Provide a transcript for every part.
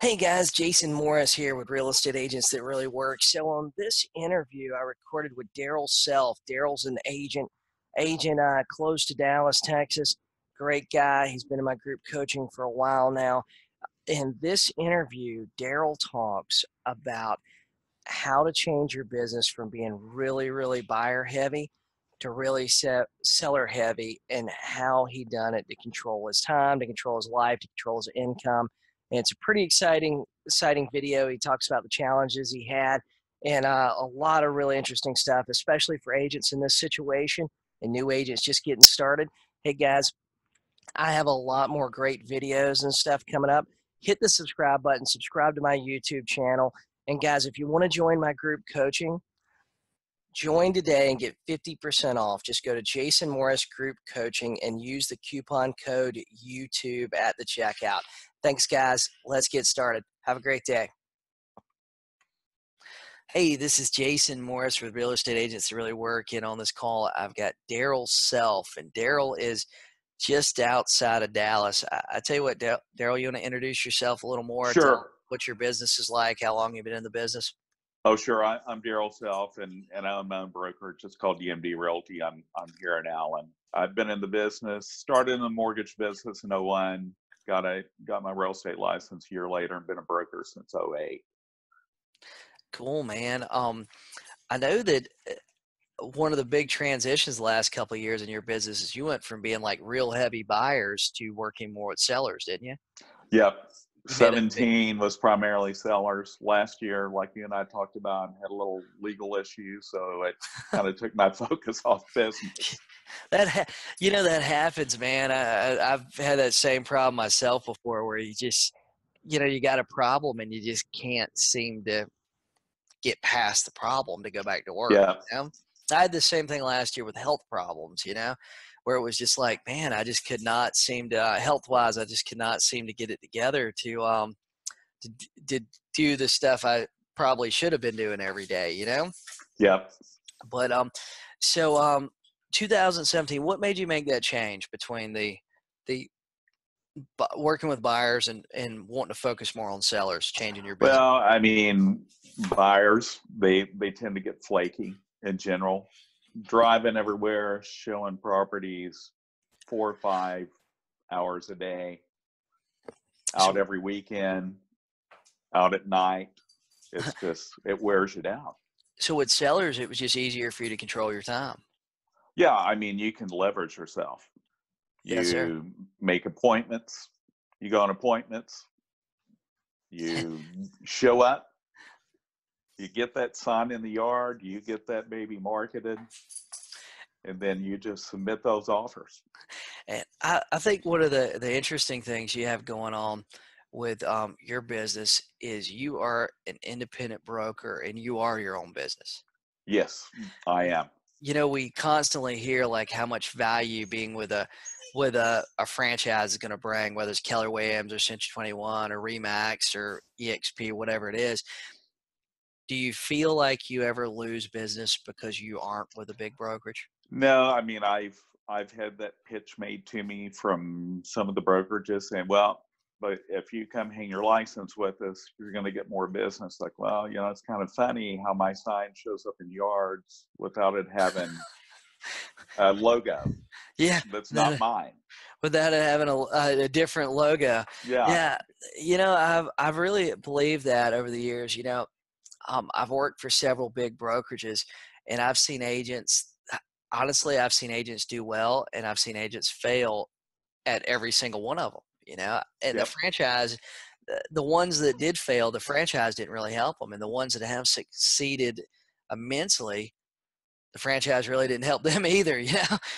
Hey guys, Jason Morris here with Real Estate Agents That Really Work. So on this interview, I recorded with Darrell Self. Darrell's an agent close to Dallas, Texas. Great guy. He's been in my group coaching for a while now. In this interview, Darrell talks about how to change your business from being really buyer heavy to really seller heavy, and how he done it to control his time, to control his life, to control his income. And it's a pretty exciting video. He talks about the challenges he had, and a lot of really interesting stuff, especially for agents in this situation and new agents just getting started. Hey guys, I have a lot more great videos and stuff coming up. Hit the subscribe button, subscribe to my YouTube channel. And guys, if you want to join my group coaching, join today and get 50% off. Just go to Jason Morris Group Coaching and use the coupon code YouTube at the checkout. Thanks, guys. Let's get started. Have a great day. Hey, this is Jason Morris with Real Estate Agents That Really Work. And on this call, I've got Darrell Self, and Darrell is just outside of Dallas. I tell you what, Darrell, you want to introduce yourself a little more? Tell Sure. what your business is like, how long you've been in the business. Oh, sure. I'm Darrell Self, and I own my own brokerage. It's called DMD Realty. I'm here in Allen. I've been in the business, started in the mortgage business in '01, got my real estate license a year later, and been a broker since '08. Cool, man. I know that one of the big transitions the last couple of years in your business is you went from being like real heavy buyers to working more with sellers, didn't you? Yep. You made a big, 17 was primarily sellers. Last year, like you and I talked about, had a little legal issue, so it kind of took my focus off business. that happens, man. I've had that same problem myself before, where you just, you got a problem and you just can't seem to get past the problem to go back to work. Yeah. I had the same thing last year with health problems, where it was just like, man, I just could not seem to, health wise, I just could not seem to get it together to do the stuff I probably should have been doing every day. Yep. But so 2017, what made you make that change between the working with buyers and wanting to focus more on sellers, changing your business? Well, I mean, buyers, they tend to get flaky in general. Driving everywhere, showing properties 4 or 5 hours a day, out So, every weekend, out at night. It's just, it wears you down. so with sellers, it was just easier for you to control your time. Yeah, I mean, you can leverage yourself. Yes, sir. You make appointments, you go on appointments, you show up, you get that sign in the yard, you get that baby marketed, and then you just submit those offers. And I think one of the interesting things you have going on with your business is you are an independent broker and you are your own business. Yes, I am. We constantly hear like how much value being with a franchise is going to bring, whether it's Keller Williams or Century 21 or Remax or EXP, whatever it is. Do you feel like you ever lose business because you aren't with a big brokerage? No, I mean, I've had that pitch made to me from some of the brokerages saying, well, but if you come hang your license with us, you're going to get more business. Like, well, it's kind of funny how my sign shows up in yards without it having a logo Yeah, that's not that, mine. without it having a different logo. Yeah. Yeah, I've really believed that over the years. I've worked for several big brokerages, and I've seen agents. Honestly, I've seen agents do well, and I've seen agents fail at every single one of them. And the Yep. franchise, the ones that did fail, the franchise didn't really help them, and the ones that have succeeded immensely, the franchise really didn't help them either.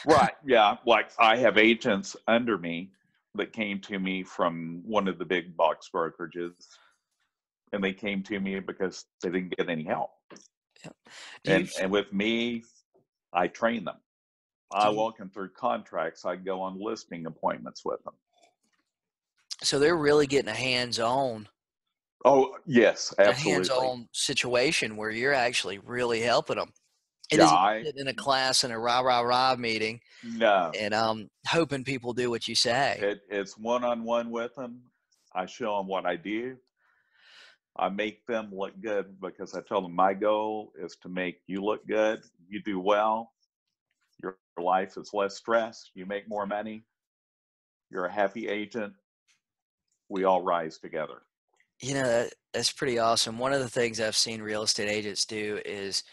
Right. Yeah. Like I have agents under me that came to me from one of the big box brokerages, and they came to me because they didn't get any help. Yeah. Do you And with me, I train them. do I you walk them through contracts. I go on listing appointments with them. so they're really getting Oh, yes, a absolutely. hands-on situation where you're actually really helping them. It Yeah, isn't sitting in a class in a rah meeting no, and hoping people do what you say. it's one-on-one with them. I show them what I do. I make them look good because I tell them my goal is to make you look good. You do well, your life is less stress, you make more money, you're a happy agent, we all rise together. That's pretty awesome. One of the things I've seen real estate agents do is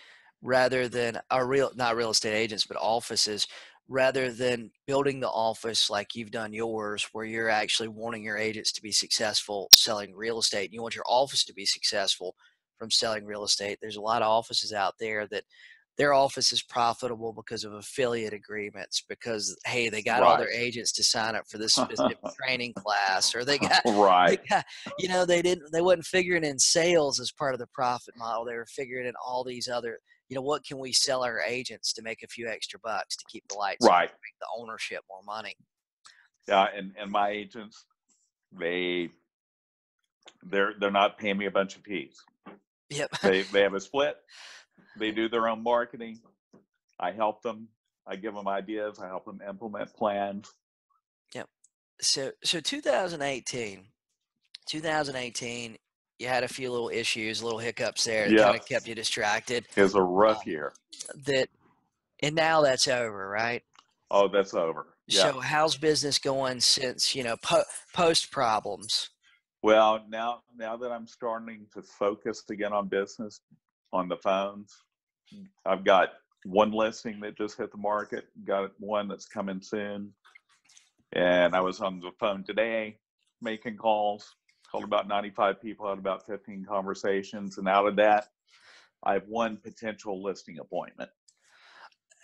rather than not real estate agents, but offices, rather than building the office like you've done yours, where you're actually wanting your agents to be successful selling real estate, and you want your office to be successful from selling real estate. There's a lot of offices out there that their office is profitable because of affiliate agreements, because hey, they got all their Right. agents to sign up for this specific training class, or they Right. got they wasn't figuring in sales as part of the profit model. They were figuring in all these other, what can we sell our agents to make a few extra bucks to keep the lights on, Right. make the ownership more money. Yeah, and my agents, they they're not paying me a bunch of fees. Yep. They have a split. They do their own marketing. I help them. I give them ideas. I help them implement plans. Yep. So 2018, you had a few little issues, little hiccups there that kind of kept Yes, you distracted. it was a rough Um, year. that and now that's over, right? Oh, that's over. Yeah. So how's business going since, post problems? Well, now that I'm starting to focus again on business on the phones, I've got one listing that just hit the market, got one that's coming soon. And I was on the phone today making calls, called about 95 people, had about 15 conversations. And out of that, I have one potential listing appointment.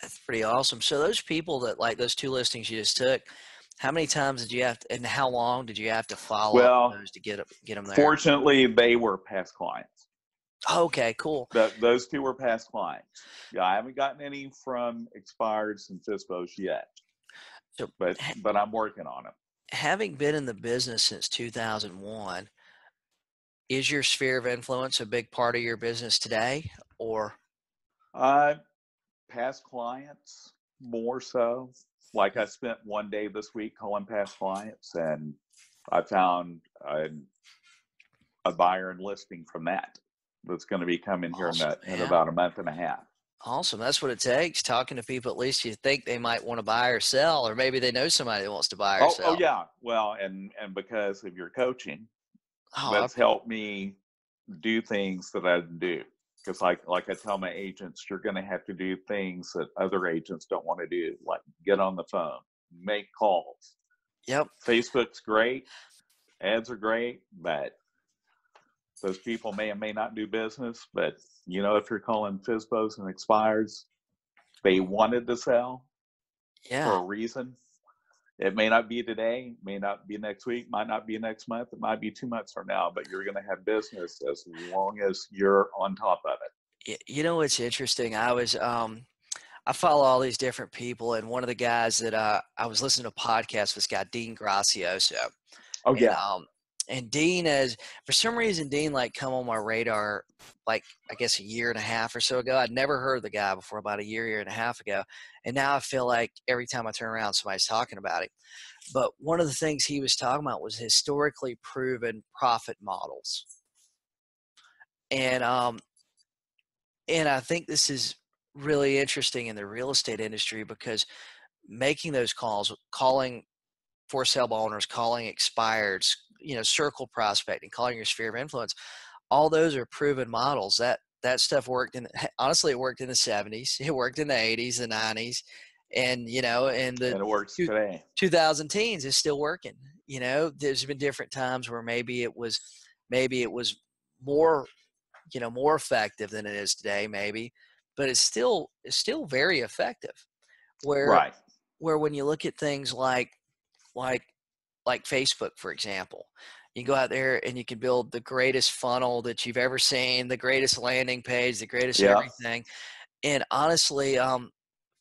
That's pretty awesome. So those people that like those two listings you just took, how many times did you have to, and how long did you have to follow up with Well, those to get them there? fortunately, they were past clients. Okay, cool. Those two were past clients. Yeah, I haven't gotten any from expireds and FISBOs yet, So but I'm working on them. having been in the business since 2001, is your sphere of influence a big part of your business today, or? Uh, Past clients more so. Like I spent one day this week calling past clients, and I found a buyer and listing from that that's going to be coming here Awesome, in man. about a month and a half. Awesome. That's what it takes. Talking to people, at least you think they might want to buy or sell, or maybe they know somebody that wants to buy or Oh sell. yeah. Well, and because of your coaching, Oh, that's helped me do things that I didn't do. Because like I tell my agents, you're going to have to do things that other agents don't want to do, like get on the phone, make calls. yep. Facebook's great, ads are great, but those people may or may not do business. But if you're calling FISBOs and expires, they wanted to sell Yeah. for a reason. It may not be today, may not be next week, might not be next month, it might be 2 months from now, but you're going to have business as long as you're on top of it. What's interesting? I follow all these different people, and one of the guys that I was listening to a podcast with this guy, Dean Gracioso, Oh and yeah. Dean is, for some reason, Dean like come on my radar like I guess a year and a half or so ago. I'd never heard of the guy before, about a year and a half ago, and now I feel like every time I turn around, somebody's talking about it. But one of the things he was talking about was historically proven profit models, and I think this is really interesting in the real estate industry, because making those calls, calling for sale by owners, calling expireds, circle prospecting, calling your sphere of influence, all those are proven models. That stuff worked honestly, it worked in the 70s, it worked in the 80s, the 90s, and in the And it works today. 2000 teens is still working. There's been different times where maybe it was more, more effective than it is today, maybe, but it's still very effective. Where Right. when you look at things like like Facebook, for example, you go out there and you can build the greatest funnel that you've ever seen, the greatest landing page, the greatest Yeah. everything, and honestly,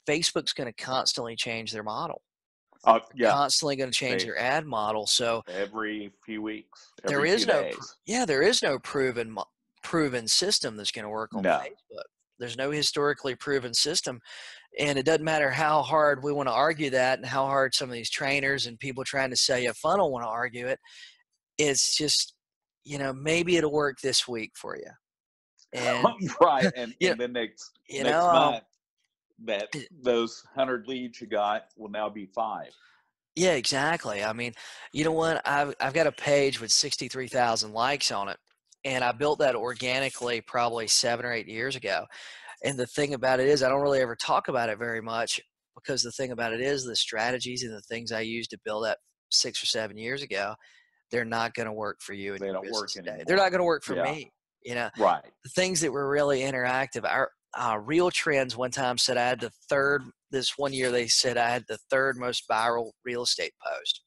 Facebook's going to constantly change their model. Yeah. Constantly going to change They their ad model. So every few weeks, there every few is no, days. there is no proven system that's going to work on No. Facebook. There's no historically proven system. And it doesn't matter how hard we want to argue that, and how hard some of these trainers and people trying to sell you a funnel want to argue it. It's just, maybe it'll work this week for you. And, Right. And you know, and then you know, next um, month, that those 100 leads you got will now be 5. yeah, exactly. I mean, you know what? I've got a page with 63,000 likes on it, and I built that organically probably 7 or 8 years ago. And the thing about it is, I don't really ever talk about it very much because the thing about it is the strategies and the things I used to build that 6 or 7 years ago, they're not going to work for you in They your don't work business today. They're not anymore. going to work for Yeah. me. You know, Right. the things that were really interactive. Our Real Trends one time said I had the third. This one year they said I had the third most viral real estate post,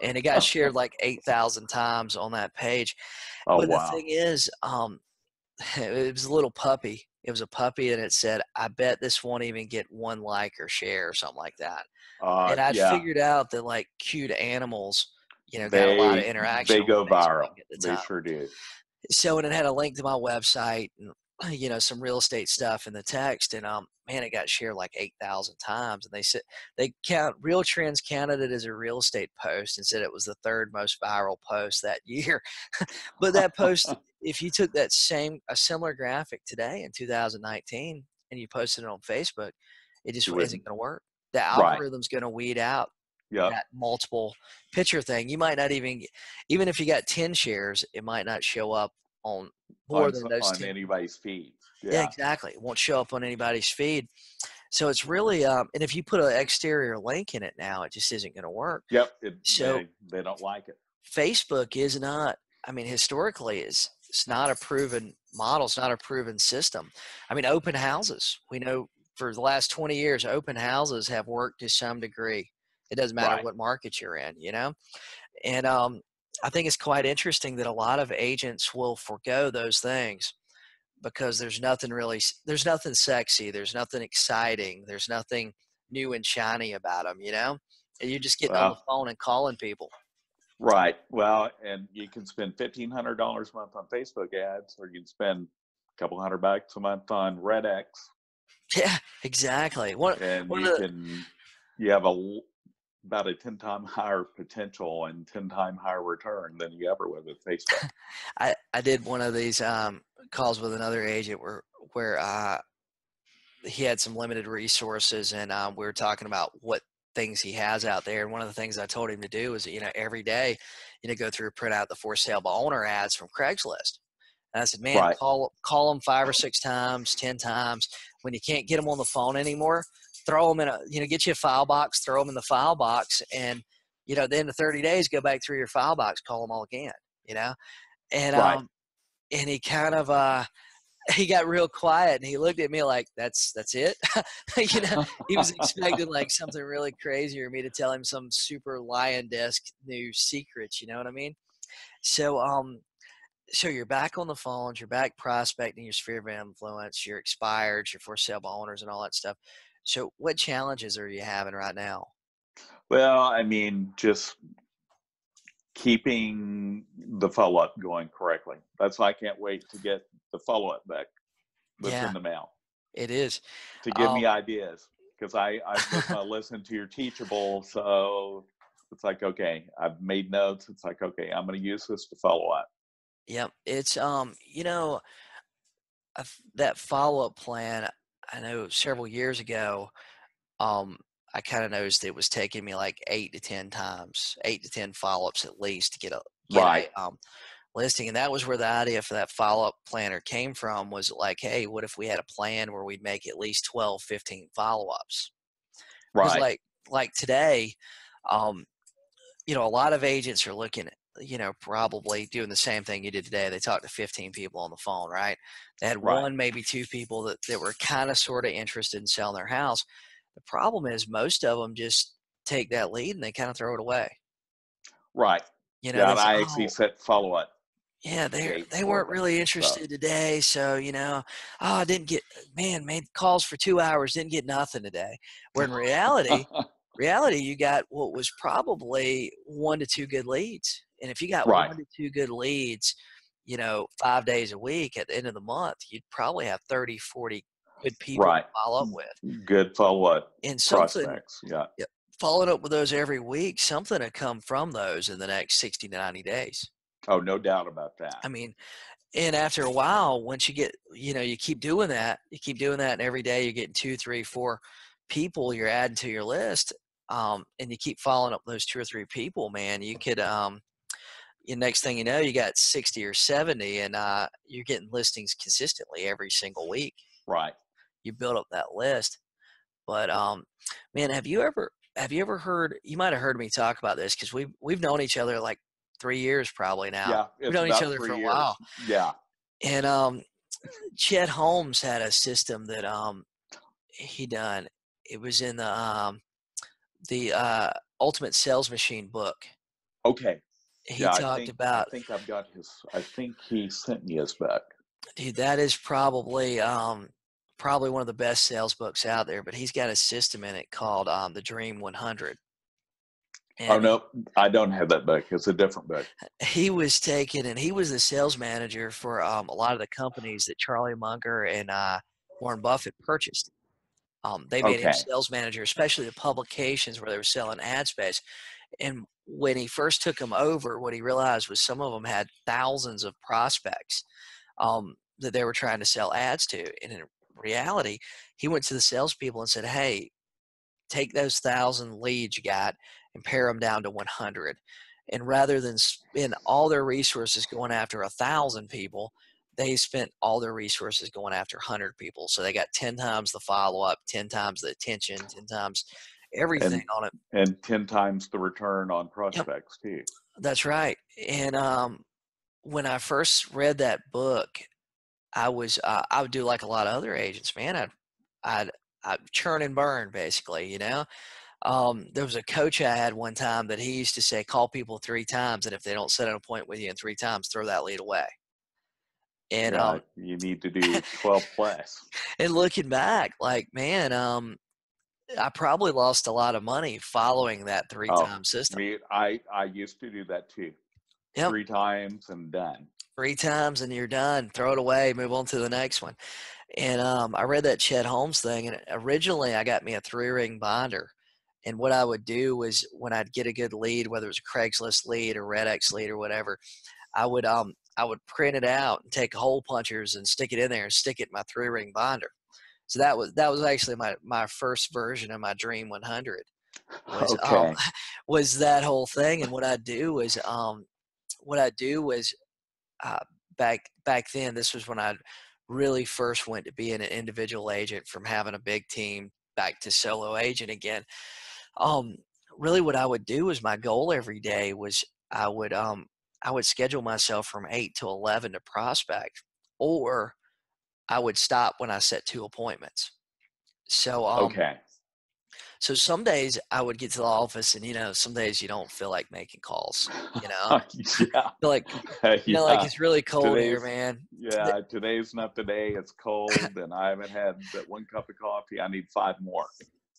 and it got shared like 8,000 times on that page. Oh, But the wow. thing is, it was a little puppy. It was a puppy, and it said, "I bet this won't even get one like or share or something like that." And I'd Yeah. figured out that like cute animals, got a lot of interaction They on go Facebook viral. at the They time. sure do. So, and it had a link to my website and some real estate stuff in the text, and man, it got shared like 8,000 times. And they said Real Trends counted it as a real estate post and said it was the third most viral post that year. But that post, if you took a similar graphic today in 2019 and you posted it on Facebook, it just You isn't wouldn't. going to work. The Right. algorithm's going to weed out Yep. that multiple picture thing. You might not even if you got 10 shares, it might not show up on more than those On 10 people. anybody's feed. Yeah, Yeah. exactly. It won't show up on anybody's feed. So it's really, and if you put an exterior link in it now, it just isn't going to work. Yep. So They don't like it. Facebook is not, I mean, historically it's not a proven model. It's not a proven system. I mean, open houses, we know for the last 20 years, open houses have worked to some degree. It doesn't matter Right. what market you're in, And I think it's quite interesting that a lot of agents will forego those things because there's nothing sexy, there's nothing exciting, there's nothing new and shiny about them. And you're just getting on the Well, phone and calling people. right. Well, and you can spend $1,500 a month on Facebook ads, or you can spend a couple $100 a month on Red X, Yeah, exactly. and One of the you have about a 10-time higher potential and 10-time higher return than you ever would with Facebook. I did one of these calls with another agent where he had some limited resources, and we were talking about what things he has out there. And one of the things I told him to do is, every day, go through, print out the for sale by owner ads from Craigslist. And I said, man, Right. call them 5 or 6 times, 10 times. When you can't get them on the phone anymore, throw them get you a file box, throw them in the file box, and at the end of 30 days, go back through your file box, call them all again. And Right. he kind of he got real quiet and he looked at me like, that's it. He was expecting like something really crazy or me to tell him some super lion-esque new secrets, you know what I mean? So so you're back on the phones, you're back prospecting your sphere of influence, your expireds, your for sale by owners and all that stuff. So what challenges are you having right now? Well, I mean, just keeping the follow up going correctly. That's why I can't wait to get the follow up back that's Yeah, in the mail it is. to give me Um, ideas, because I was going to listen to your teachable. So it's like, okay, I've made notes. It's like, okay, I'm going to use this to follow up. yep. It's that follow up plan. I know several years ago, um, I kind of noticed it was taking me like 8 to 10 times, 8 to 10 follow ups at least to get Right. a listing. And that was where the idea for that follow up planner came from. Was like, hey, what if we had a plan where we'd make at least 12, 15 follow ups? Because Right. like today, um, a lot of agents are looking at, probably doing the same thing you did today. They talked to 15 people on the phone, right? They had Right. one, maybe two people that were kind of sort of interested in selling their house. The problem is most of them just take that lead and they kind of throw it away. Right. Yeah. They And say, I actually oh, set follow up yeah, dates they for weren't them. really So, interested today. So, I didn't get, man, made calls for 2 hours, didn't get nothing today. Where in reality, you got what was probably 1 to 2 good leads. And if you got right. 1 to 2 good leads, 5 days a week at the end of the month, you'd probably have 30, 40 good people to Right. follow up with. Good follow up And something, prospects. Yeah. yeah, following up with those every week, something to come from those in the next 60 to 90 days. Oh, no doubt about that. I mean, and after a while, once you get, you keep doing that, and every day you're getting two, three, four people you're adding to your list, and you keep following up those two or three people, man, you could, next thing you know, you got 60 or 70, and you're getting listings consistently every single week. Right. You build up that list. But man, have you ever heard? You might have heard me talk about this because we've known each other like 3 years probably now. Yeah, We've it's known each about other for 3 a while, years. Yeah. and Chet Holmes had a system that he done. It was in the Ultimate Sales Machine book. Okay. He Yeah, talked I about, think I've got I think he sent me his book. dude, that is probably one of the best sales books out there. But he's got a system in it called the Dream 100, Oh, and no, I don't have that book. It's a different book. he was taken, and he was the sales manager for a lot of the companies that Charlie Munger and Warren Buffett purchased. They made him Okay. sales manager, especially the publications where they were selling ad space. And when he first took them over, what he realized was some of them had thousands of prospects that they were trying to sell ads to. And in reality, he went to the salespeople and said, "Hey, take those 1,000 leads you got and pare them down to 100. And rather than spend all their resources going after 1,000 people, they spent all their resources going after 100 people. So they got 10 times the follow up, 10 times the attention, 10 times everything And on it." 10 times the return on Yep, prospects too. that's right. And when I first read that book, I would do like a lot of other agents, man. I'd churn and burn basically, There was a coach I had one time that he used to say, call people 3 times, and if they don't set an appointment with you in 3 times, throw that lead away. And Yeah, you need to do 12 plus. and looking back, like, man, I probably lost a lot of money following that three Oh, time system. I used to do that too. Yep, 3 times and done. 3 times and you're done. Throw it away. Move on to the next one. And I read that Chet Holmes thing, and originally I got me a 3-ring binder. And what I would do was when I'd get a good lead, whether it was a Craigslist lead or Red X lead or whatever, I would print it out and take hole punchers and stick it in there and stick it in my 3-ring binder. So that was actually my first version of my Dream 100 was Okay. was that whole thing. And what I do was uh, back then, this was when I really first went to being an individual agent from having a big team back to solo agent again. Um, Really, what I would do was my goal every day was I would I would schedule myself from 8 to 11 to prospect, or I would stop when I set 2 appointments. So Okay. so some days I would get to the office, and some days you don't feel like making calls. Yeah. Feel like like Yeah. it's really cold here, Today's man. yeah, today's not the day. It's cold and I haven't had but one cup of coffee. I need 5 more.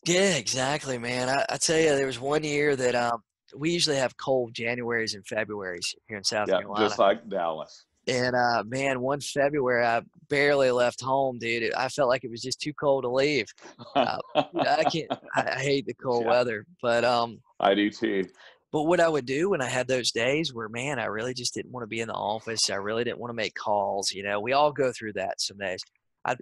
Yeah, exactly, man. I tell you, there was one year that we usually have cold Januaries and Februarys here in South Yeah, Carolina. just like Dallas. And man, one February I barely left home, dude. I felt like it was just too cold to leave. Uh, I can't. I hate the cold Yeah, weather, I do too. but what I would do when I had those days where, man, I really just didn't want to be in the office. I really didn't want to make calls. We all go through that some days.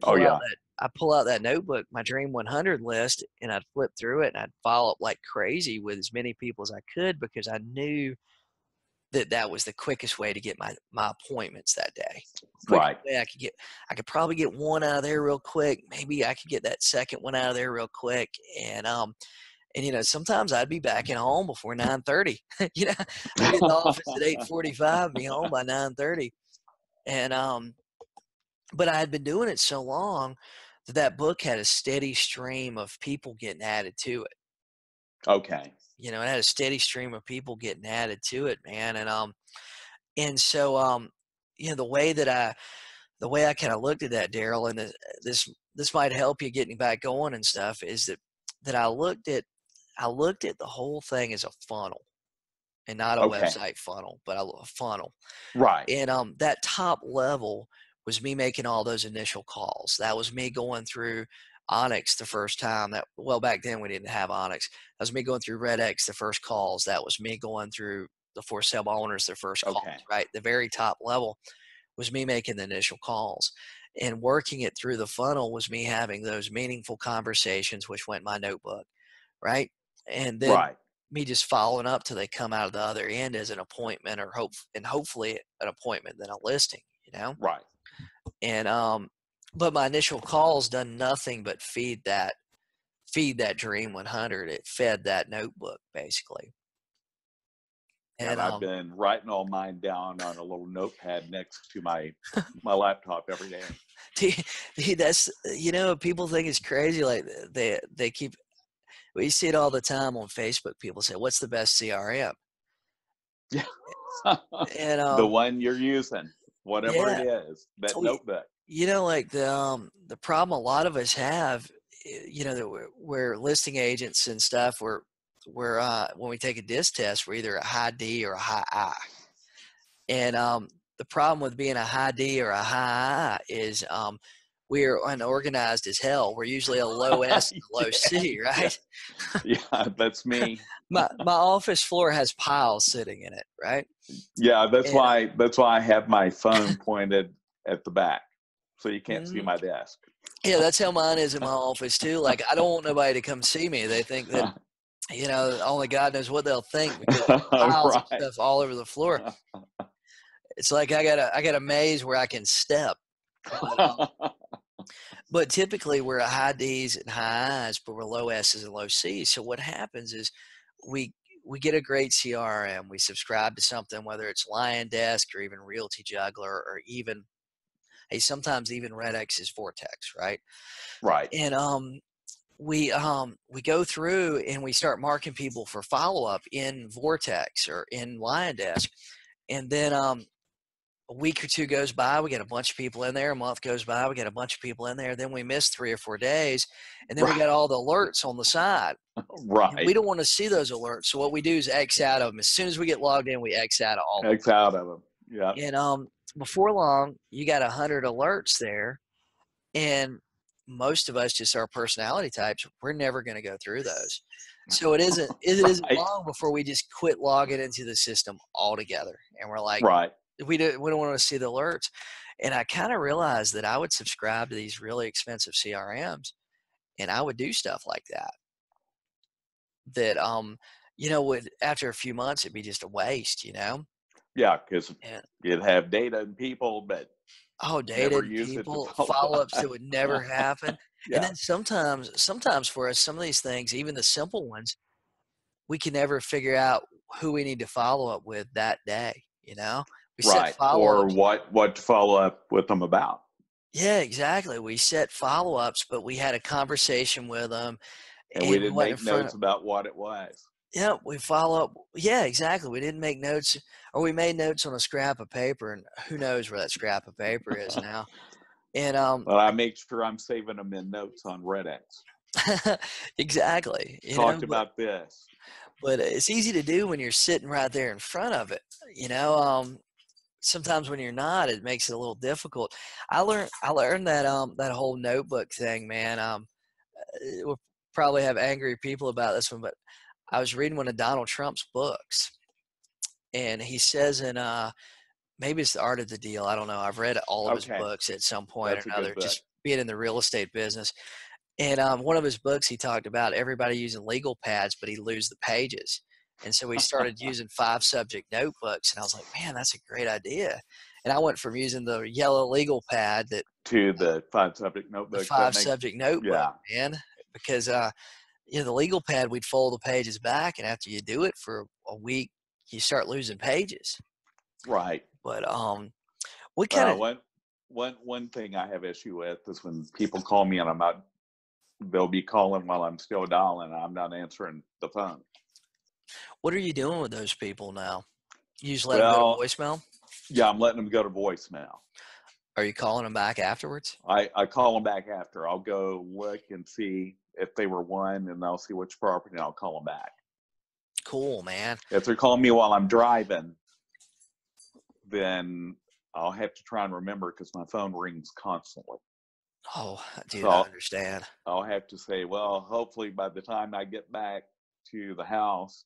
Oh yeah. I'd pull out that notebook, my Dream 100 list, and I'd flip through it and I'd follow up like crazy with as many people as I could because I knew that that was the quickest way to get my appointments that day. Quickest Right. way I could probably get one out of there real quick. Maybe I could get that second one out of there real quick. And sometimes I'd be back at home before 9:30. I'd be at the office at 8:45, be home by 9:30. And but I had been doing it so long that that book had a steady stream of people getting added to it. Okay. It had a steady stream of people getting added to it, man. And so the way I kind of looked at that, Darrell, and this might help you getting back going and stuff, is that I looked at the whole thing as a funnel and not a Okay. website funnel, but a funnel. Right. And that top level was me making all those initial calls. That was me going through Onyx the first time. Back then we didn't have Onyx. That was me going through Red X the first calls. That was me going through the for sale by owners, their first calls, Okay. right? The very top level was me making the initial calls, and working it through the funnel was me having those meaningful conversations, which went in my notebook, right? And then Right. me just following up till they come out of the other end as an appointment, or hopefully an appointment, then a listing, you know? Right. And but my initial calls done nothing but feed that dream 100. It fed that notebook basically. Yeah, And I've been writing all mine down on a little notepad next to my laptop every day. that's, people think it's crazy. Like they keep, we see it all the time on Facebook. People say, "What's the best CRM?" Yeah. And The one you're using, whatever it yeah, is, that we, notebook. like the problem a lot of us have, that we're listing agents and stuff. We're when we take a disc test, we're either a high D or a high I. And the problem with being a high D or a high I is we're unorganized as hell. We're usually a low S and a low Yeah, C, yeah, right? yeah, that's me. My office floor has piles sitting in it, right? Yeah, And that's why I have my phone pointed at the back, so you can't see mhm. my desk. Yeah, that's how mine is in my office too. Like, I don't want nobody to come see me. They think that, only God knows what they'll think, because there's piles of Right. stuff all over the floor. It's like I got a maze where I can step. But but typically we're a high D's and high I's, but we're low S's and low C's. So what happens is we we get a great CRM. We subscribe to something, whether it's Lion Desk or even Realty Juggler, or even, hey, sometimes even Red X's Vortex, right? Right. And we go through and we start marking people for follow up in Vortex or in Lion Desk, and then a week or two goes by, we get a bunch of people in there. A month goes by, we get a bunch of people in there. Then we miss 3 or 4 days, and then we Right. got all the alerts on the side. And we Right. don't want to see those alerts. So what we do is X out of them. As soon as we get logged in, we X out of all of X out of them. Yeah. them. And before long, you got 100 alerts there, and most of us, just our personality types, we're never going to go through those. So it isn't Right. long before we just quit logging into the system altogether, and we're like, Right. we don't want to see the alerts. And I kind of realized that I would subscribe to these really expensive CRMs, and I would do stuff like that. That would, after a few months, it'd be just a waste. Yeah, because And you'd have data and people, but oh, never dated use it to people, follow follow-ups that up. would never happen. And Yeah. then sometimes for us, some of these things, even the simple ones, we can never figure out who we need to follow up with that day. We set Right. Or follow-ups. what to follow up with them about. Yeah, exactly. We set follow-ups, but we had a conversation with them, And we and we didn't went in make front notes of. about what it was. Yeah, we follow up. Yeah, exactly. We didn't make notes, or we made notes on a scrap of paper, and who knows where that scrap of paper is now. And But I make sure I'm saving them in notes on Redx. exactly, Talked but about this. it's easy to do when you're sitting right there in front of it. Sometimes when you're not, it makes it a little difficult. I learned that whole notebook thing, man. We'll probably have angry people about this one, but I was reading one of Donald Trump's books, and he says in maybe it's The Art of the Deal. I don't know. I've read all of his Okay. books at some point or That's a good another, book. just being in the real estate business. And one of his books, he talked about everybody using legal pads, but he lose the pages. And so we started using 5 subject notebooks, and I was like, man, that's a great idea. And I went from using the yellow legal pad, that To the 5 subject the notebook. That five makes, subject notebook, yeah. man, because the legal pad, we'd fold the pages back, and after you do it for a week, you start losing pages. Right. But what kind of One thing I have issue with is when people call me and they'll be calling while I'm still dialing and I'm not answering the phone. what are you doing with those people now? You just let them go to Well, voicemail? yeah, I'm letting them go to voicemail. Are you calling them back afterwards? I call them back after. I'll go look and see if they were won, and I'll see which property, and I'll call them back. Cool, man. If they're calling me while I'm driving, then I'll have to try and remember because my phone rings constantly. Oh, dude, So I understand. I'll have to say, well, hopefully by the time I get back to the house,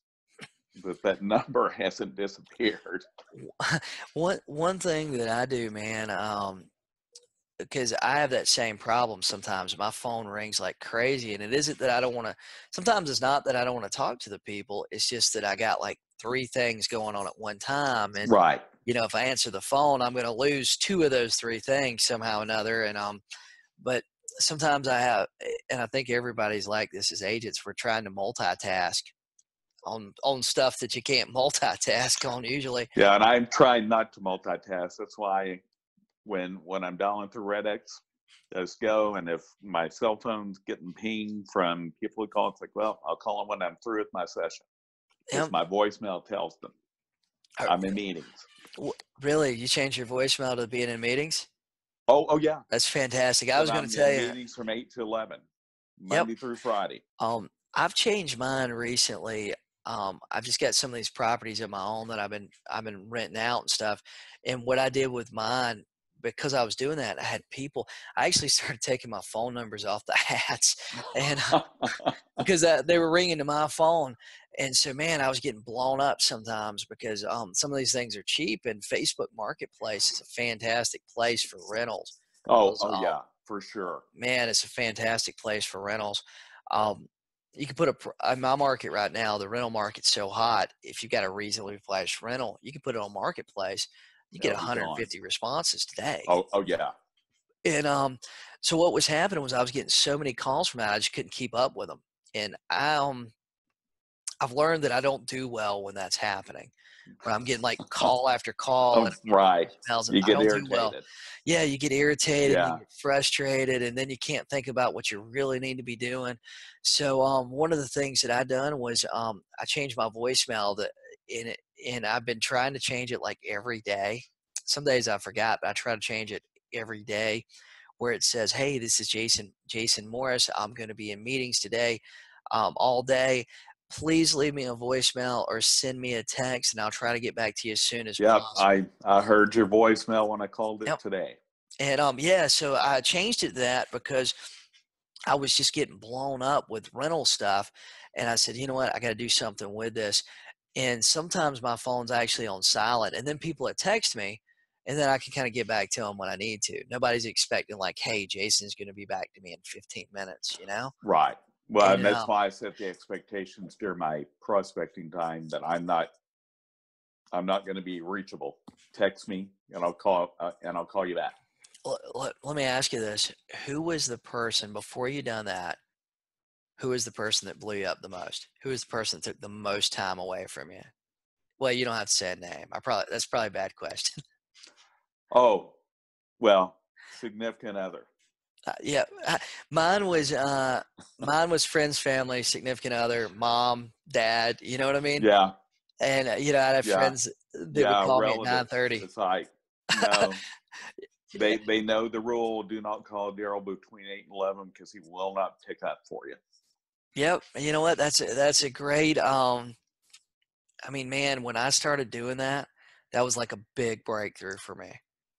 that number hasn't disappeared. One thing that I do, man, because I have that same problem sometimes. My phone rings like crazy, and it isn't that I don't want to. Sometimes it's not that I don't want to talk to the people. It's just that I got like three things going on at one time, and Right. if I answer the phone, I'm going to lose two of those three things somehow or another. And but sometimes I have, and I think everybody's like this as agents. We're trying to multitask on stuff that you can't multitask on usually. Yeah, and I'm trying not to multitask. That's why when I'm dialing through Redex, just go. And if my cell phone's getting pinged from people who call, it's like, well, I'll call them when I'm through with my session because Um, my voicemail tells them uh, I'm in meetings. really, you change your voicemail to being in meetings? Oh yeah. That's fantastic. I That was going to I'm tell in you. meetings from 8 to 11, Yep. Monday through Friday. I've changed mine recently. I've just got some of these properties of my own that I've been renting out and stuff. And what I did with mine, because I was doing that, I had people. I actually started taking my phone numbers off the hats, and because they were ringing to my phone, and so man, I was getting blown up sometimes because some of these things are cheap, and Facebook Marketplace is a fantastic place for rentals. Oh yeah, for sure. Man, it's a fantastic place for rentals. You can put in my market right now, the rental market's so hot. If you've got a reasonably priced rental, you can put it on Marketplace. You get They'll be gone. 150 responses today. Oh yeah. And so what was happening was I was getting so many calls from that, I just couldn't keep up with them. And I've learned that I don't do well when that's happening, where I'm getting like call after call and Oh, I'm getting right. voicemails, and You I get don't do well. irritated. Yeah, you get irritated, you Yeah. get frustrated, and then you can't think about what you really need to be doing. So one of the things that I done was I changed my voicemail in it, and I've been trying to change it like every day. Some days I forgot, but I try to change it every day where it says, "Hey, this is Jason Morris. I'm going to be in meetings today, all day. Please leave me a voicemail or send me a text, and I'll try to get back to you as soon as Yep. possible." I heard your voicemail when I called it Yep. today. And yeah, so I changed it to that because I was just getting blown up with rental stuff, and I said, you know what, I got to do something with this. And sometimes my phone's actually on silent, and then people that text me, and then I can kind of get back to them when I need to. Nobody's expecting like, hey, Jason's going to be back to me in 15 minutes, you know? Right. Well, And and that's why I set the expectations during my prospecting time that I'm not going to be reachable. Text me and I'll call you back. let me ask you this: who was the person before you done that? Who was the person that blew you up the most? Who was the person that took the most time away from you? Well, you don't have to say a name. That's probably a bad question. Oh, well, significant other. Yeah, mine was friends, family, significant other, mom, dad. You know what I mean? Yeah. And I'd have Yeah. friends that would Yeah. call me at Relatives. 9:30. It's like, no, they know the rule. Do not call Darrell between 8 and 11 because he will not pick up for you. Yep. You know what? That's a great. I mean, man, when I started doing that, that was like a big breakthrough for me.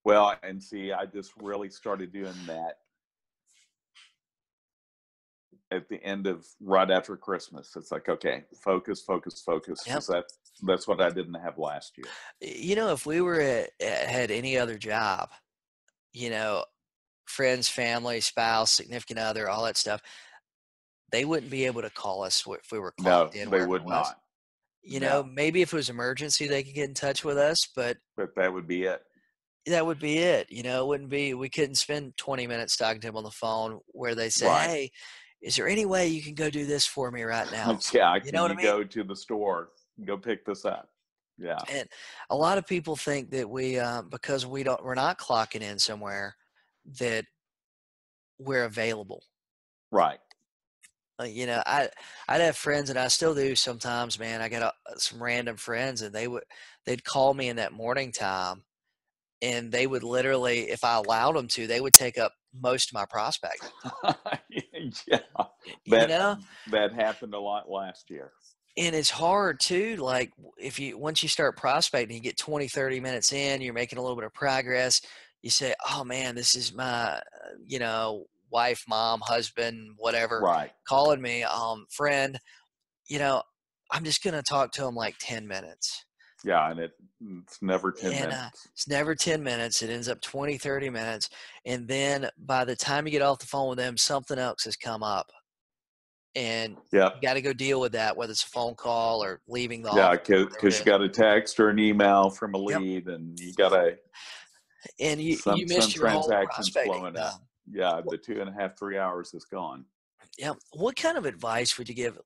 Well, and see, I just really started doing that at the end of right after Christmas. It's like, okay, focus, Yep. because that's what I didn't have last year. If we were had any other job, you know, friends, family, spouse, significant other, all that stuff, they wouldn't be able to call us if we were clocked No, in they wherever it would was. not. No, Maybe if it was emergency, they could get in touch with us, but but that would be it. that would be it. It wouldn't be, we couldn't spend 20 minutes talking to them on the phone where they say, Right. hey, is there any way you can go do this for me right now? Yeah, You know can what I you mean? go to the store, go pick this up? Yeah, And a lot of people think that because we're not clocking in somewhere, that we're available. right. I'd have friends, and I still do sometimes, man. I got some random friends, and they'd call me in that morning time, and they would literally, if I allowed them to, they would take up most of my prospecting Yeah, time. that that happened a lot last year. And it's hard too. Like if you once you start prospecting, you get 20, 30 minutes in, you're making a little bit of progress. You say, "Oh man, this is my, wife, mom, husband, whatever, Right. calling me, friend. You know, I'm just going to talk to him like 10 minutes. Yeah, and it's never 10 And minutes. it's never 10 minutes. It ends up 20, 30 minutes. And then by the time you get off the phone with them, something else has come up. And Yep. you got to go deal with that, whether it's a phone call or leaving the Yeah, office, whatever because it you is. got a text or an email from a Yep. lead, and you got to And you some missed your whole transactions prospecting flowing up. time. Yeah, the 2.5, 3 hours is gone. Yeah. What kind of advice would you give,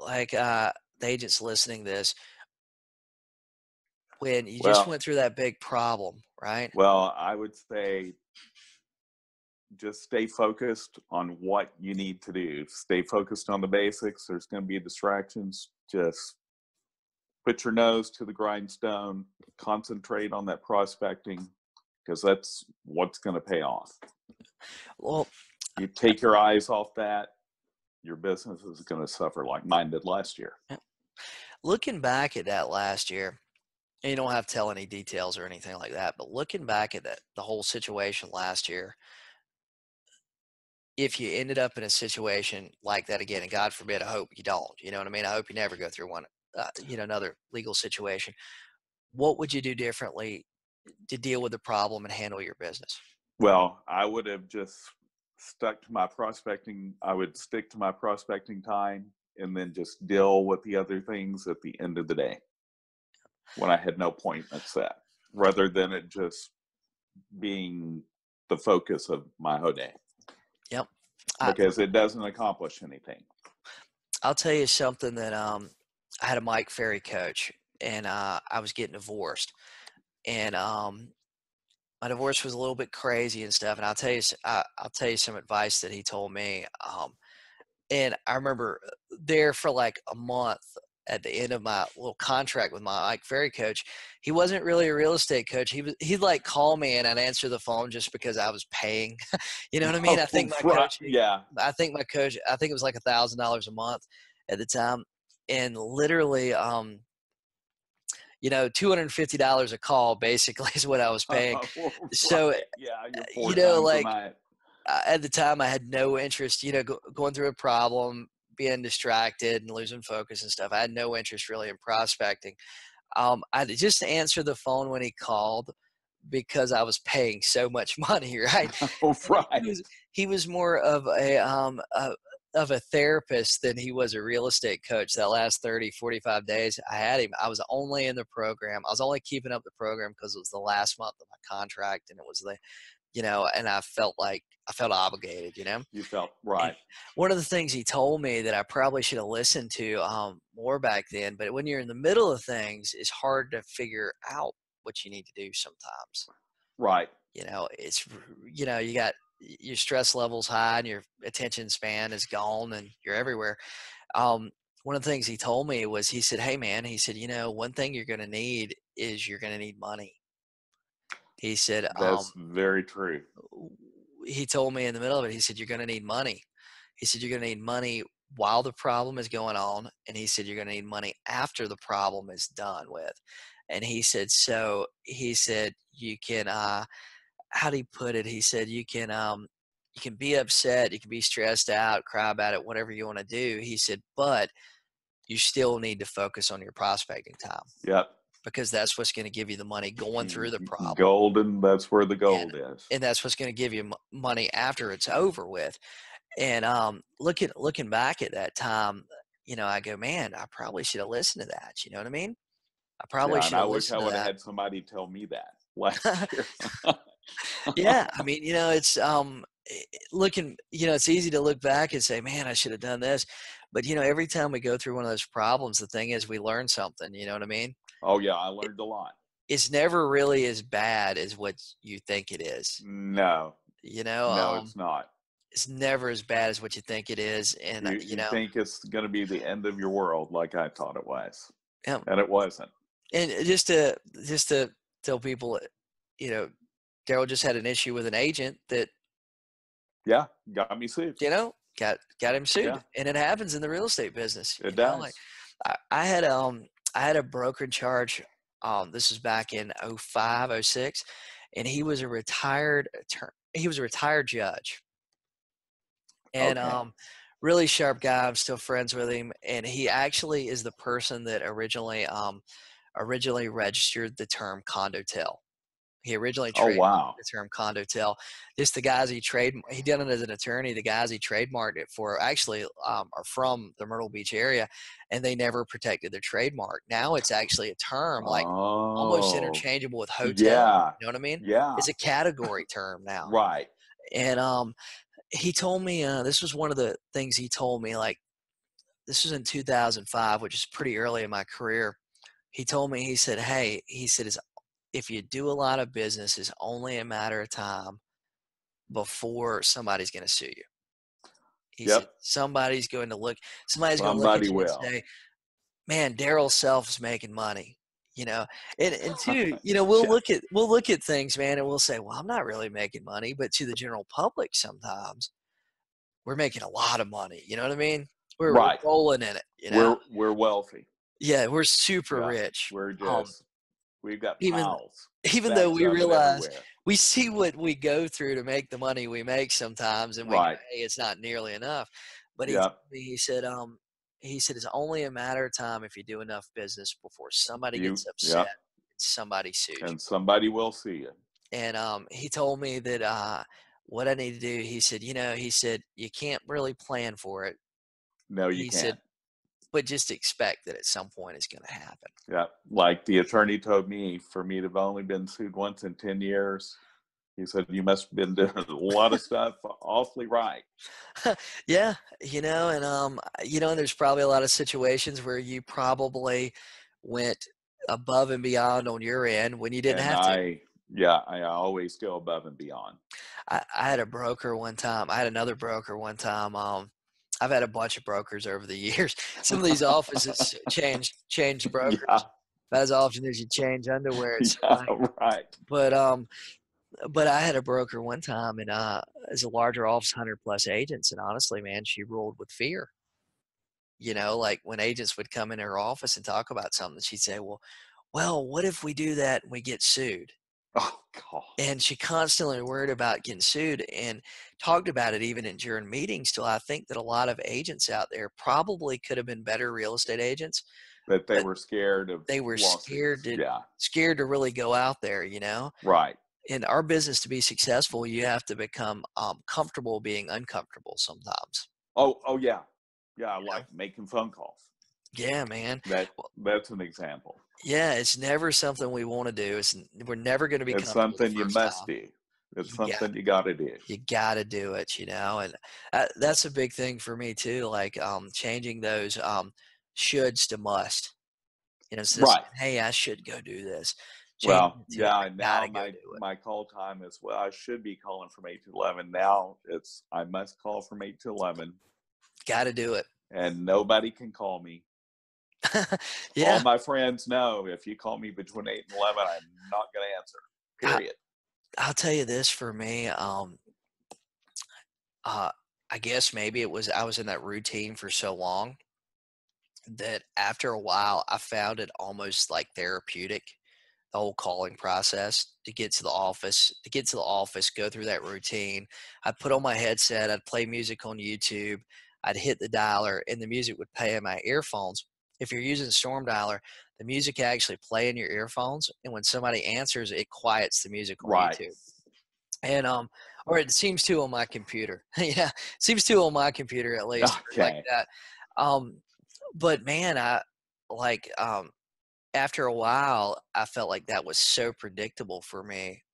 the agents listening to this, when you just Well, went through that big problem, right? well, I would say just stay focused on what you need to do. Stay focused on the basics. There's going to be distractions. Just put your nose to the grindstone, concentrate on that prospecting, because that's what's going to pay off. Well, You take your eyes off that, your business is going to suffer like mine did last year. looking back at that last year, and you don't have to tell any details or anything like that, but looking back at the whole situation last year, if you ended up in a situation like that again, and God forbid, I hope you don't, you know what I mean? I hope you never go through one, another legal situation. What would you do differently to deal with the problem and handle your business? Well, I would have just stuck to my prospecting. I would stick to my prospecting time and then just deal with the other things at the end of the day when I had no appointments set, rather than it just being the focus of my whole day, Yep. I, because it doesn't accomplish anything. I'll tell you something that I had a Mike Ferry coach, and I was getting divorced, and my divorce was a little bit crazy and stuff. And I'll tell you some advice that he told me. And I remember there for like a month at the end of my little contract with my Mike Ferry coach. He wasn't really a real estate coach. He'd like call me and I'd answer the phone just because I was paying. You know what I mean? Right. Yeah. I think it was like $1,000 a month at the time. And literally, $250 a call basically is what I was paying. So, Right. Yeah. You're four times a like night. at the time I had no interest, going through a problem, being distracted and losing focus and stuff. I had no interest really in prospecting. I just answered the phone when he called because I was paying so much money, right? And Right. he was more of a therapist than he was a real estate coach. That last 30, 45 days I had him, I was only in the program. I was only keeping up the program because it was the last month of my contract, and it was and I felt obligated, You felt And right. one of the things he told me that I probably should have listened to more back then, but when you're in the middle of things, it's hard to figure out what you need to do sometimes. Right. It's, you got your stress levels high and your attention span is gone and you're everywhere. One of the things he told me was, he said, "Hey man," he said, "one thing you're going to need is you're going to need money." He said, That's very true. he told me in the middle of it, he said, "You're going to need money." He said, "You're going to need money while the problem is going on." And he said, "You're going to need money after the problem is done with." And he said, you can, how do you put it? He said, you can be upset, you can be stressed out, cry about it, whatever you want to do. He said, but you still need to focus on your prospecting time, Yep. because that's what's going to give you the money going through the problem. Golden, that's where the And, gold is. and that's what's going to give you money after it's over with. And looking back at that time, I go, man, I probably should have listened to that. You know what I mean? I probably Yeah, and should I have wish I listened would have to had somebody tell me that last year. that. Yeah, I mean, it's looking, it's easy to look back and say, man, I should have done this. But every time we go through one of those problems, the thing is we learn something. You know what I mean? Oh yeah, I learned a lot. It's never really as bad as what you think it is. No, You know, no, it's not. it's never as bad as what you think it is. And You think it's going to be the end of your world, like I thought it was, yeah, and it wasn't. and just to tell people, you know, Darrell just had an issue with an agent that Yeah, got me sued. got him sued, Yeah, and it happens in the real estate business. it Like does. I had a broker in charge. This was back in '05, '06, and he was a retired attorney. He was a retired judge, and Okay. really sharp guy. I'm still friends with him, and he actually is the person that originally registered the term condotel. He originally Oh, trademarked wow. the term condotel. Just the guys he did it as an attorney. The guys he trademarked it for actually are from the Myrtle Beach area, and they never protected their trademark. Now it's actually a term like almost Oh, interchangeable with hotel. yeah. You know what I mean? Yeah. It's a category term now. Right. And he told me this was one of the things he told me. Like this was in 2005, which is pretty early in my career. He told me, he said, "Hey," he said, if you do a lot of business, it's only a matter of time before somebody's going to sue you." He said, Yep. somebody's going to look Somebody at you and will. say, "Man, Darrell Self is making money." You know, and two, Yeah. we'll look at things, man, and we'll say, "Well, I'm not really making money," but to the general public, sometimes we're making a lot of money. You know what I mean? We're Right. rolling in it. We're wealthy. Yeah, we're super Yeah. rich. We're Um, just we've got even piles, even though stacks we of it realize everywhere. we see what we go through to make the money we make sometimes, and we go, Right. "Hey, it's not nearly enough." But he Yep. told me, he said, "It's only a matter of time if you do enough business before somebody gets upset, Yep. and somebody sues you." And somebody will see you. And he told me that what I need to do, he said, "You can't really plan for it." No, you He said, can't. "But just expect that at some point it's going to happen." Yeah. Like the attorney told me, for me to have only been sued once in 10 years, he said, you must have been doing a lot of stuff awfully right. Yeah, and there's probably a lot of situations where you probably went above and beyond on your end when you didn't And have to. I always go above and beyond. I had a broker one time. I had another broker one time. I've had a bunch of brokers over the years. Some of these offices change Yeah. brokers as often as you change underwear. It seemed Yeah. like. Right. But I had a broker one time, and as a larger office, 100+ agents, and honestly, man, she ruled with fear. Like when agents would come in her office and talk about something, she'd say, well, what if we do that and we get sued? Oh, God. And she constantly worried about getting sued and talked about it even during meetings. Till I think that a lot of agents out there probably could have been better real estate agents, That they but were scared of they were lawsuits. Yeah. scared to really go out there. Right. In our business, to be successful, you have to become comfortable being uncomfortable sometimes. Oh, yeah. Yeah. You know? Like making phone calls. Yeah, man. That's an example. Yeah, it's never something we wanna do. We're never gonna be It's comfortable the something you first must time. do. It's You got something you got to do. you gotta do it, and, that's a big thing for me too, like, changing those, shoulds to must. Instead of Right. saying, "Hey, I should go do this," changing Well, it to, yeah. "I And now gotta go my do it." my call time is, well, I should be calling from 8 to 11. Now it's I must call from 8 to 11, Gotta do it. and nobody can call me. All Yeah. my friends know if you call me between 8 and 11, I'm not going to answer. I Period. I'll tell you this for me, uh, I guess maybe it was I was in that routine for so long that after a while, I found it almost like therapeutic, the whole calling process to get to the office, go through that routine. I'd put on my headset, I'd play music on YouTube, I'd hit the dialer, and the music would play in my earphones. If you're using Storm Dialer, the music actually play in your earphones, and when somebody answers, it quiets the music on Right. YouTube. And or it seems to on my computer. Yeah, seems to on my computer at least, like Okay. that. Um, but man, after a while, I felt like that was so predictable for me,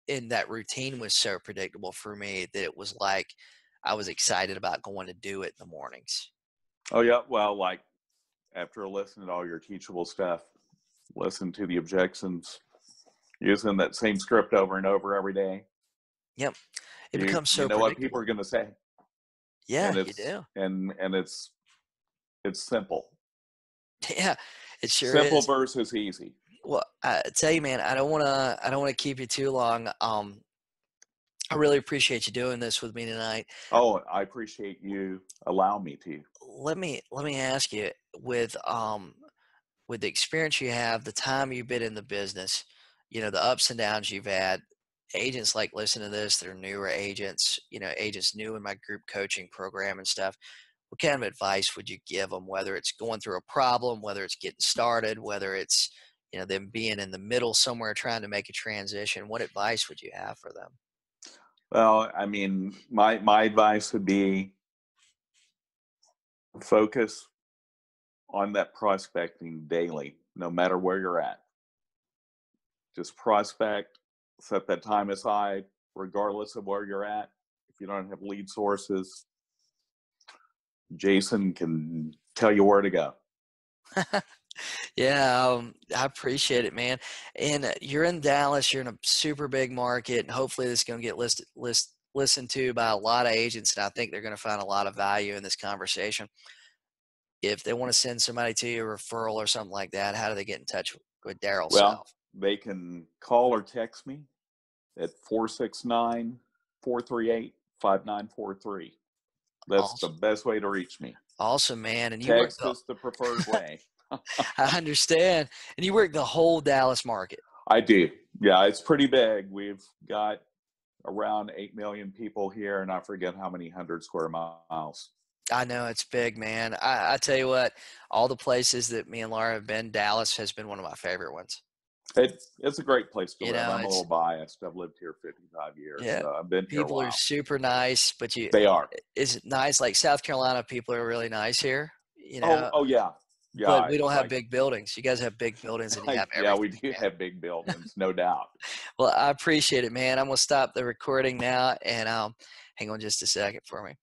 and that routine was so predictable for me that it was like I was excited about going to do it in the mornings. Oh, yeah. Well, like after listening to all your teachable stuff, listen to the objections, using that same script over and over every day. Yep, it You becomes you so know what people predictable. are going to say, Yeah, and you do. it's simple. Yeah, it sure Simple is. versus easy. Well, I tell you, man, I don't wanna keep you too long. I really appreciate you doing this with me tonight. Oh, I appreciate you allowing me to. Let me ask you, with the experience you have, the time you've been in the business, the ups and downs you've had, agents like listen to this, they're newer agents, agents new in my group coaching program and stuff. What kind of advice would you give them, whether it's going through a problem, whether it's getting started, whether it's, them being in the middle somewhere trying to make a transition? What advice would you have for them? Well, I mean, my advice would be focus on that prospecting daily, no matter where you're at. Just prospect, set that time aside, regardless of where you're at. If you don't have lead sources, Jason can tell you where to go. Yeah, I appreciate it, man. And you're in Dallas. You're in a super big market, and hopefully this is going to get listened to by a lot of agents. And I think they're going to find a lot of value in this conversation. If they want to send somebody to you, a referral or something like that, how do they get in touch with Darrell Well, Self? they can call or text me at 469-438-5943. That's the Awesome, best way to reach me. awesome, man. And you work Text is the preferred way. I understand. And you work the whole Dallas market. I do. Yeah, it's pretty big. We've got around 8 million people here, and I forget how many 100 square miles. I know it's big, man. I tell you what, all the places that me and Laura have been, Dallas has been one of my favorite ones. It's a great place to live. I'm a It's little biased. I've lived here 55 years, yeah, so I've been here a people are while. super nice, but They are. is it nice? Like South Carolina, people are really nice here, Oh yeah, but yeah. we don't It's have like, big buildings. You guys have big buildings and you have yeah, we everything, do man. have big buildings, no doubt. Well, I appreciate it, man. I'm gonna stop the recording now and hang on just a second for me.